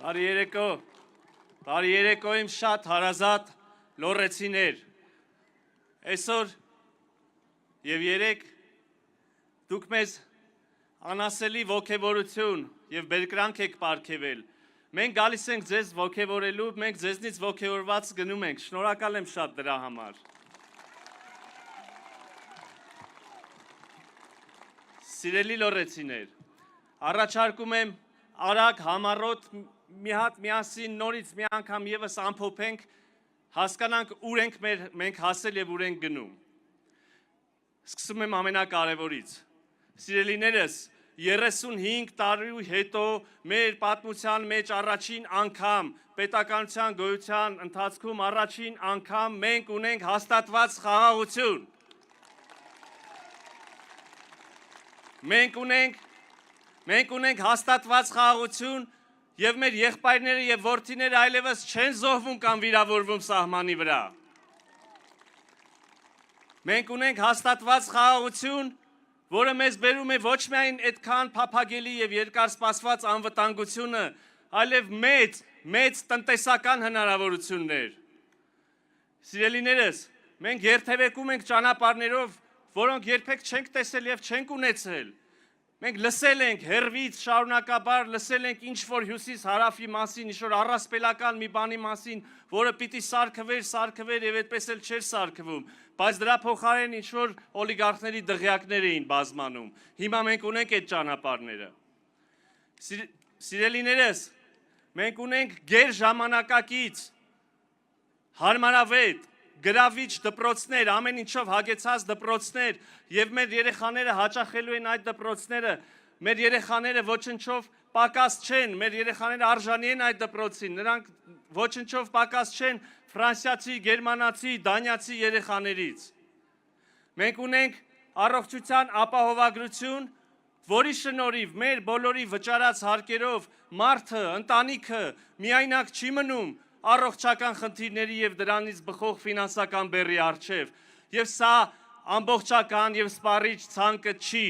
Բարի երեկո իմ շատ հարազատ լոռեցիներ, այսօր և երեկ դուք մեզ անասելի ոգևորություն և բերկրանք եք պարգևել, մենք գալիս ենք ձեզ ոգևորելու, մենք ձեզնից ոգևորված գնում ենք, շնորհակալ եմ շատ դրա համար։ Սիրելի լոռեցիներ, առաջարկում եմ արագ համառոտ մի հատ միասին նորից մի անգամ ևս ամփոփենք, հասկանանք ուր ենք մենք հասել և ուր ենք գնում։ Սկսում եմ ամենակարևորից։ Սիրելիներս, 35 տարի հետո մեր պատմության մեջ առաջին անգամ, պետականության գոյության ընթացքում առաջին անգամ մենք ունենք հաստատված խաղաղություն։ Մենք ունենք հաստատված խաղաղություն և մեր եղբայրները և որդիները այլևս չեն զոհվում կամ վիրավորվում սահմանի վրա։ Մենք ունենք հաստատված խաղաղություն, որը մեզ բերում է ոչ միայն այդքան փափագելի և երկար սպասված անվտանգությունը, այլև մեծ տնտեսական հնարավորություններ։ Սիրելիներս, մենք երթևեկում ենք ճանապարհներով, որոնք երբեք չենք տեսել և չենք ունեցել։ Մենք լսել ենք հեռվից շարունակաբար, լսել ենք ինչ-որ հյուսիս-հարավի մասին, ինչ-որ առասպելական մի բանի մասին, որը պիտի սարքվեր և այդպես էլ չէր սարքվում, բայց դրա փոխարեն ինչ-որ օլիգարխների դղյակներ էին բազմանում։ Հիմա մենք ունենք այդ ճանապարհները։ Սիրելիներս, մենք ունենք գերժամանակակից, հարմարավետ, գրավիչ դպրոցներ, ամեն ինչով հագեցած դպրոցներ և մեր երեխաները հաճախելու են այդ դպրոցները, մեր երեխաները ոչնչով պակաս չեն, մեր երեխաները արժանի են այդ դպրոցին, նրանք ոչնչով պակաս չեն ֆրանսիացի, գերմանացի, դանիացի երեխաներից։ Մենք ունենք առողջության ապահովագրություն, որի շնորհիվ մեր բոլորի վճարած հարկերով մարդը, ընտանիքը միայնակ չի մնում առողջական խնդիրների և դրանից բխող ֆինանսական բեռի առջև, և սա ամբողջական և սպառիչ ցանկը չի,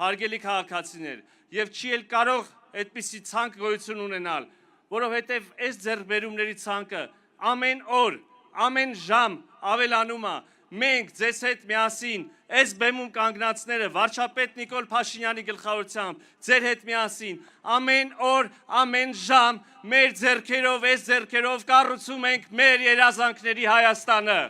հարգելի քաղաքացիներ, և չի էլ կարող այդպիսի ցանկ գոյություն ունենալ, որովհետև այս ձեռքբերումների ցանկը ամեն օր, ամեն ժամ ավելանում է, մենք ձեզ հետ միասին, այս բեմում կանգնածները, վարչապետ Նիկոլ Փաշինյանի գլխավորությամբ, ձեր հետ միասին, ամեն օր, ամեն ժամ, մեր ձեռքերով, այս ձեռքերով կառուցում ենք մեր երազանքների Հայաստանը։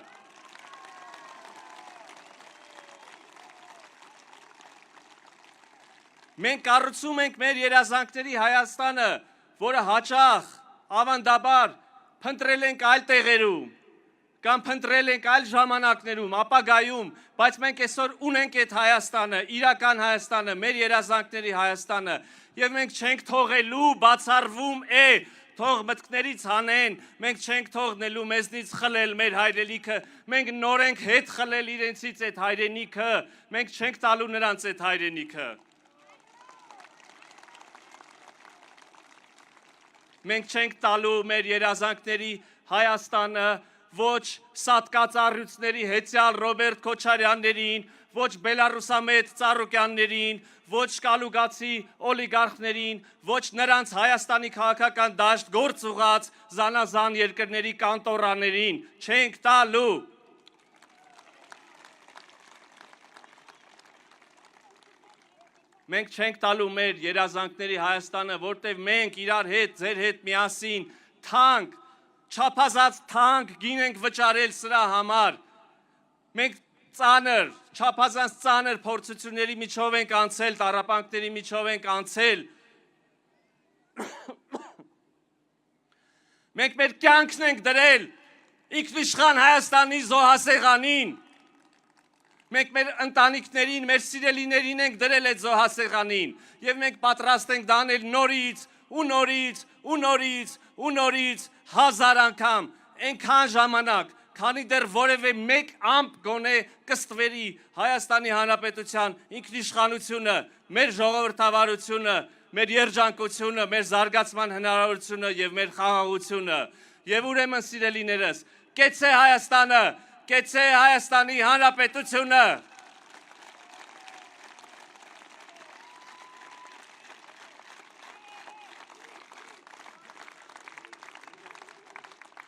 Մենք կառուցում ենք մեր երազանքների Հայաստանը, որը հաճախ, ավանդաբար, փնտրել ենք այլ տեղերում, կամ փնտրել ենք այլ ժամանակներում, ապագայում, բայց մենք այսօր ունենք այդ Հայաստանը, իրական Հայաստանը, մեր երազանքների Հայաստանը, և մենք չենք թողելու, բացառվում է, թող մտքներից հանեն, մենք չենք թողնելու մեզնից խլել մեր հայրենիքը, մենք նոր ենք հետ խլել իրենցից այդ հայրենիքը, մենք չենք տալու նրանց այդ հայրենիքը։ Մենք չենք տալու մեր երազանքների Հայաստանը ոչ սատկածառյուծների հեծյալ Ռոբերտ Քոչարյաններին, ոչ բելառուսամետ Ծառուկյաններին, ոչ կալուգացի օլիգարխներին, ոչ նրանց Հայաստանի քաղաքական դաշտ գործ ուղղած զանազան երկրների կանտորաներին, չենք տալու։ Մենք չենք տալու մեր երազանքների Հայաստանը, որտև մենք իրար հետ, ձեր հետ միասին թանկ, չափազանց թանկ գին ենք վճարել սրա համար, մենք ծանր, չափազանց ծանր փորձությունների միջով ենք անցել, տառապանքների միջով ենք անցել, մենք մեր կյանքն ենք դրել ինքնիշխան Հայաստանի զոհասեղանին, մենք մեր ընտանիքներին, մեր սիրելիներին ենք դրել այդ զոհասեղանին, և մենք պատրաստ ենք դա անել նորից ու նորից ու նորից ու նորից հազար անգամ, այնքան ժամանակ, քանի դեռ որևէ մեկ ամպ գոնե կստվերի Հայաստանի Հանրապետության ինքնիշխանությունը, մեր ժողովրդավարությունը, մեր երջանկությունը, մեր զարգացման հնարավորությունը և մեր խաղաղությունը։ Եվ ուրեմն սիրելիներս, կեցցե Հայաստանը, կեցցե Հայաստանի Հանրապետությունը։